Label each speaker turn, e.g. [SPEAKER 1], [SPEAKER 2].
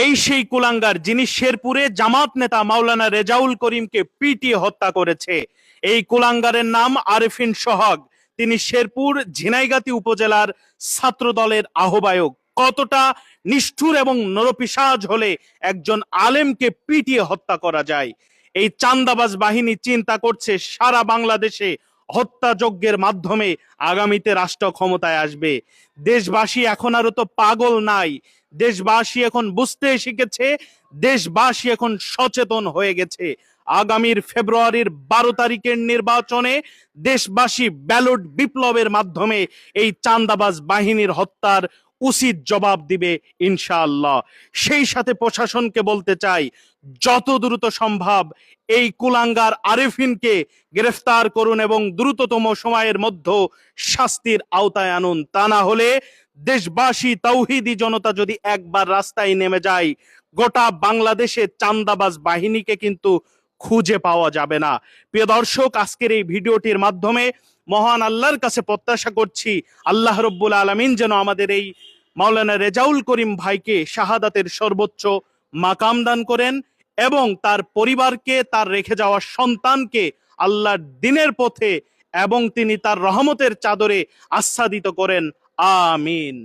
[SPEAKER 1] এই সেই কুলাঙ্গার যিনি শেরপুরে জামাত নেতা মাওলানা রেজাউল করিমকে পিটিয়ে হত্যা করেছে। এই কুলাঙ্গারের নাম আরেফিন সোহাগ। তিনি শেরপুর ঝিনাইগাতী উপজেলার ছাত্র দলের আহ্বায়ক। কতটা নিষ্ঠুর এবং নরপিশাচ হলে একজন আলেমকে পিটিয়ে হত্যা করা যায়। এই চান্দাবাজ বাহিনী চিন্তা করছে সারা বাংলাদেশে হত্যাযজ্ঞের মাধ্যমে আগামীতে রাষ্ট্র ক্ষমতায় আসবে। দেশবাসী এখন আর তো পাগল নাই, দেশবাসী এখন বুঝতে শিখেছে, দেশবাসী এখন সচেতন হয়ে গেছে। আগামীর ফেব্রুয়ারির 12 তারিখের নির্বাচনে দেশবাসী ব্যালট বিপ্লবের মাধ্যমে এই চান্দাবাজ বাহিনীর হত্যার উচিত জবাব দিবে ইনশাআল্লাহ। সেই সাথে প্রশাসনকে বলতে চাই, যত দ্রুত সম্ভব এই কুলাঙ্গার আরেফিনকে গ্রেফতার করুন এবং দ্রুততম সময়ের মধ্যে শাস্তির আওতায় আনুন। তা না হলে দেশবাসী তৌহিদি জনতা যদি একবার রাস্তায় নেমে যায়, গোটা বাংলাদেশে চান্দাবাজ বাহিনীকে কিন্তু খুঁজে পাওয়া যাবে না। প্রিয় দর্শক, আজকের এই ভিডিওটির মাধ্যমে মহান আল্লাহর কাছে প্রত্যাশা করছি আল্লাহ রব্বুল আলামিন যেন আমাদের এই মাওলানা রেজাউল করিম ভাইকে শাহাদাতের সর্বোচ্চ মাকাম দান করেন এবং তার পরিবারকে, তার রেখে যাওয়া সন্তানকে আল্লাহর দ্বীনের পথে এবং তিনি তার রহমতের চাদরে আচ্ছাদিত করেন। আমিন।